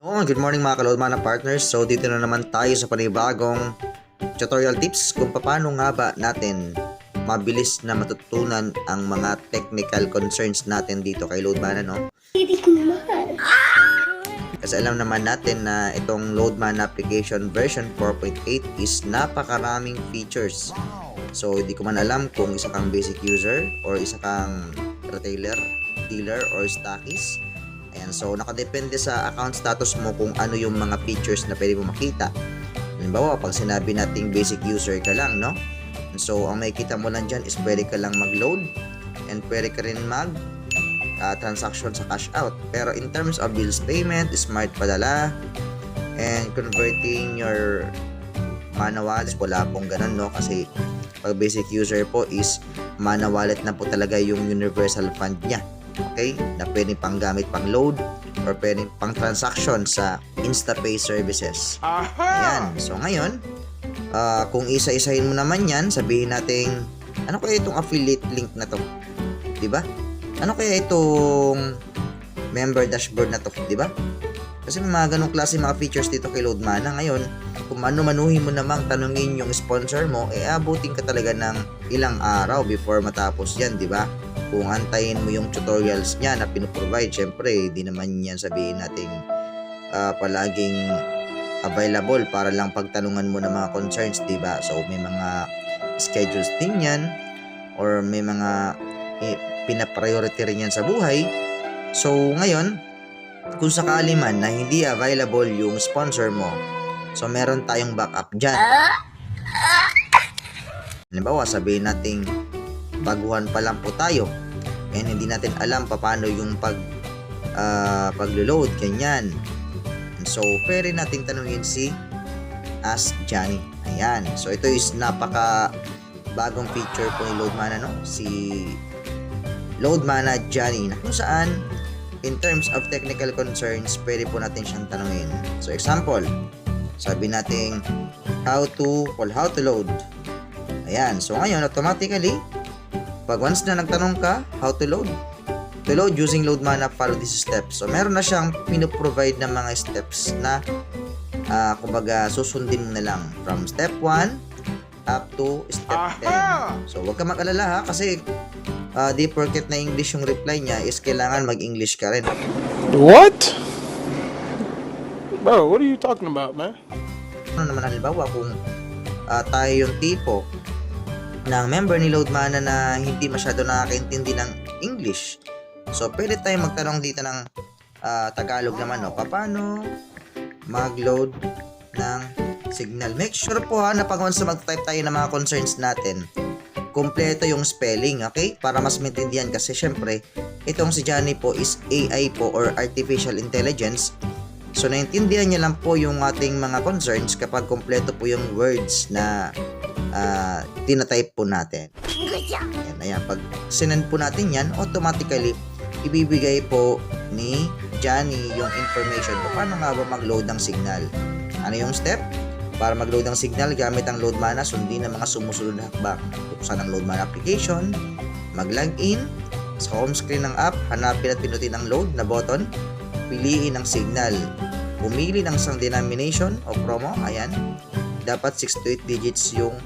Good morning mga ka-Loadmana partners. So dito na naman tayo sa panibagong tutorial tips kung paano nga ba natin mabilis na matutunan ang mga technical concerns natin dito kay Loadmana, no? Hindi ko mahal. Kasi alam naman natin na itong Loadmana application version 4.8 is napakaraming features. So hindi ko man alam kung isa kang basic user or isa kang retailer, dealer, or stockies. Ayan, so nakadepende sa account status mo kung ano yung mga features na pwede mo makita. Halimbawa, pag sinabi nating basic user ka lang, no? So ang makikita mo lang dyan is pwede ka lang mag-load and pwede ka rin mag transaction sa cash out. Pero in terms of bills payment, smart padala, and converting your mana wallet, wala pong ganun, no? Kasi pag basic user po is mana wallet na po talaga yung universal fund niya. Okay? Na pwede pang gamit pang load or pwede pang transaction sa InstaPay services. Ayan. So ngayon, kung isa-isahin mo naman yan, sabihin natin, ano kaya itong affiliate link na to? Diba? Ano kaya itong member dashboard na to? Diba? Kasi may mga ganong klase mga features dito kay Loadmana. Ngayon, kung manuhin mo namang tanungin yung sponsor mo, abutin ka talaga ng ilang araw before matapos yan, diba? Kung antayin mo yung tutorials niya na pinoprovide, syempre, di naman yan sabihin natin palaging available para lang pagtanungan mo ng mga concerns, diba? So, may mga schedules din yan or may mga pinapriority rin yan sa buhay. So, ngayon, kung sakali man na hindi available yung sponsor mo, so meron tayong backup dyan. Halimbawa, sabihin natin baguhan pa lang po tayo and hindi natin alam paano yung pag-load, ganyan. And so, pwede natin tanungin si Ask Johnny. Ayan. So, ito is napaka bagong feature po ni Loadmana, no? Si Loadmana Johnny, na kung saan in terms of technical concerns, pwede po natin siyang tanungin. So, example, sabi natin how to load. Ayan. So, ngayon, automatically, pag once na nagtanong ka, how to load using Loadmana, follow these steps. So, meron na siyang pinoprovide ng mga steps na kumbaga susundin mo na lang from step 1 up to step 10. So, huwag ka mag-alala ha, kasi di porket na English yung reply niya is kailangan mag-English ka rin. What? Bro, what are you talking about, man? Ano naman halimbawa kung tayo yung tipo ng member ni Loadmana na hindi masyado nakakaintindi ng English. So, pwede tayong magtanong dito ng Tagalog naman, no? Paano mag-load ng signal? Make sure po ha, na pag once mag-type tayo ng mga concerns natin, kompleto yung spelling, okay? Para mas maintindihan kasi syempre, itong si Johnny po is AI po or Artificial Intelligence. So, naintindihan niya lang po yung ating mga concerns kapag kompleto po yung words na tinatype po natin. Ayan. Pag sinend po natin yan, automatically, ibibigay po ni Johnny yung information kung paano nga ba mag-load ng signal. Ano yung step? Para mag-load ng signal gamit ang Loadmana, sundin ang mga sumusunod na hakbang. Buksan ang Loadmana application, mag-login, sa home screen ng app, hanapin at pinutin ang load na button, piliin ang signal, pumili ng isang denomination o promo, ayan, dapat 6 to 8 digits yung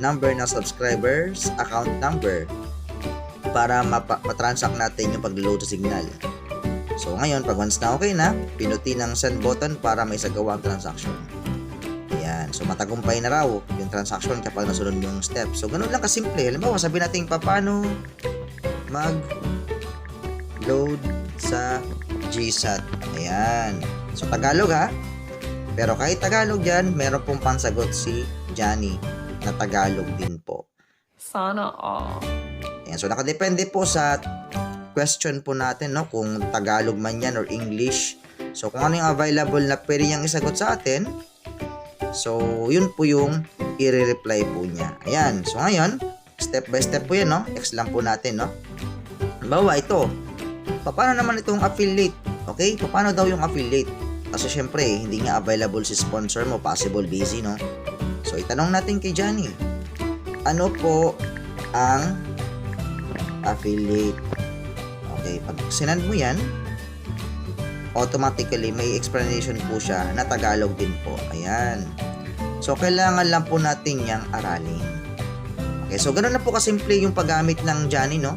number ng subscribers, account number, para matransact natin yung pag-load sa signal. So, ngayon, pag once na okay na, pinutin ang send button para may isagawa ang transaction. Ayan. So, matagumpay na raw yung transaction kapag nasunod yung step. So, ganun lang kasimple. Halimbawa, sabihin natin paano mag-load sa GSAT. Ayan. So, Tagalog ha. Pero kahit Tagalog yan, meron pong pansagot si Johnny na Tagalog din po. Sana all. Ayan. So, nakadepende po sa question po natin, no? Kung Tagalog man yan or English. So, kung ano yung available na pwede niyang isagot sa atin, so, yun po yung i-reply po niya. Ayan. So, ngayon, step by step po yan, no? X lang po natin, no? Bawa ito. Paano naman itong affiliate? Okay? Paano daw yung affiliate? Kasi syempre, hindi nga available si sponsor mo. Possible busy, no? So, itanong natin kay Johnny. Ano po ang affiliate? Okay, pag sinend mo yan, automatically may explanation po siya na Tagalog din po. Ayan. So, kailangan lang po natin yang aralin. Okay, so ganun na po kasimple yung paggamit ng Johnny, no?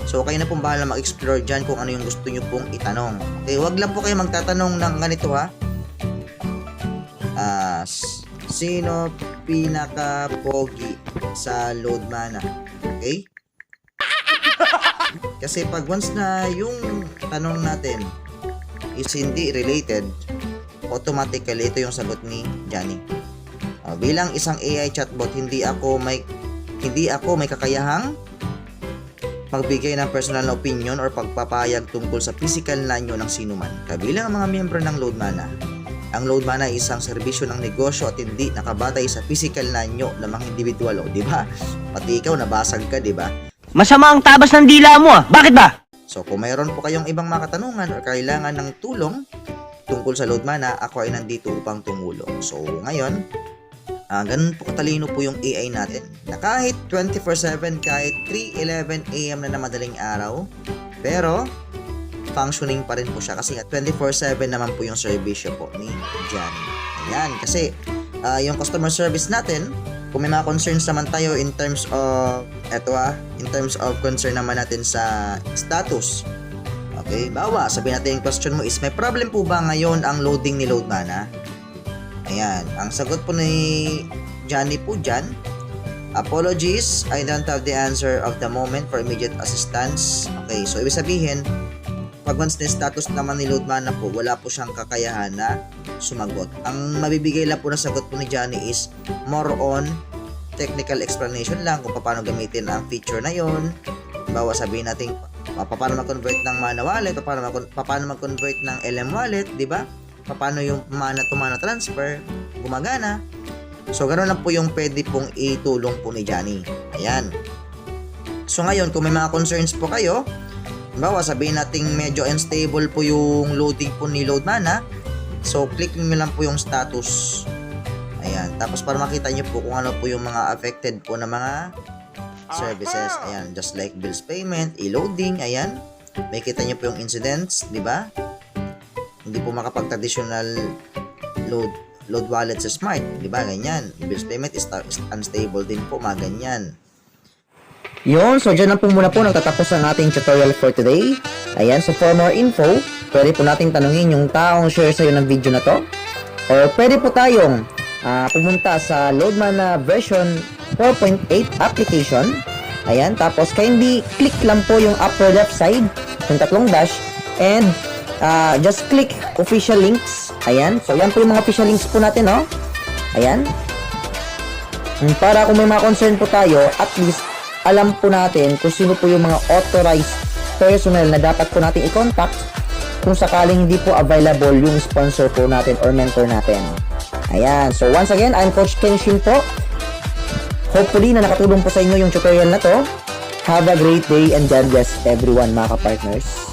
So, kayo na pong bahala mag-explore dyan kung ano yung gusto nyo pong itanong. Okay, wag lang po kayo magtatanong ng ganito, ha? Sino pinaka-pogi sa load mana? Okay? Kasi pag once na yung tanong natin is hindi related, automatically ito yung sagot ni Johnny. Bilang isang AI chatbot, hindi ako may kakayahang magbigay ng personal na opinion or pagpapayag tungkol sa physical na anyo ng sinuman. Kabilang ang mga miyembro ng Load Mana. Ang Load Mana ay isang serbisyo ng negosyo at hindi nakabatay sa physical na anyo ng mga individual, di ba? Pati ikaw nabasag ka, di ba? Masama ang tabas ng dila mo, ah. Bakit ba? So kung mayroon po kayong ibang mga katanungan or kailangan ng tulong tungkol sa Load Mana, ako ay nandito upang tumulong. So ngayon, ganun po katalino po yung AI natin na kahit 24/7, kahit 3:11 AM na madaling araw, pero functioning pa rin po siya kasi 24/7 naman po yung servisyo po ni Johnny. Ayan, kasi yung customer service natin, kung may mga concerns naman tayo in terms of concern naman natin sa status. Okay, bawa, sabihin natin yung question mo is, may problem po ba ngayon ang loading ni Load Mana? Ayan, ang sagot po ni Johnny po dyan, apologies, I don't have the answer of the moment for immediate assistance. Okay, so ibig sabihin, pag once na status naman ni Load Mana po, wala po siyang kakayahan na sumagot. Ang mabibigay lang po na sagot po ni Johnny is more on technical explanation lang kung paano gamitin ang feature na yon. Bawa sabihin natin paano mag-convert ng Mana wallet, paano mag-convert ng LM wallet, di ba? Paano yung Mana to Mana transfer gumagana. So ganoon lang po yung pwede pong itulong po ni Johnny. Ayan. So ngayon, kung may mga concerns po kayo, bawa sabihin natin medyo unstable po yung loading po ni Load Mana, so click nyo lang po yung status. Ayan, tapos para makita nyo po kung ano po yung mga affected po na mga services. Ayan, just like bills payment, e-loading, ayan. May kita nyo po yung incidents, di ba? Hindi po makapag-traditional load wallet sa smart, di ba? Ganyan. Bills payment is unstable din po, mga ganyan. Yun, so dyan na po muna po nagtatapos ang ating tutorial for today. Ayan, so for more info, pwede po nating tanungin yung taong share sa'yo ng video na to. Or pwede po tayong pumunta sa Load Mana version 4.8 application. Ayan, tapos kindly click lang po yung upper left side, yung tatlong dash, and just click official links. Ayan, so yan po yung mga official links po natin, no? Ayan. Para kung may mga concern po tayo, at least alam po natin kung sino po yung mga authorized personnel na dapat po natin i-contact kung sakaling hindi po available yung sponsor po natin or mentor natin. Ayan. So once again, I'm Coach Kenshin po. Hopefully na nakatulong po sa inyo yung tutorial na to. Have a great day and God bless everyone, mga ka-partners.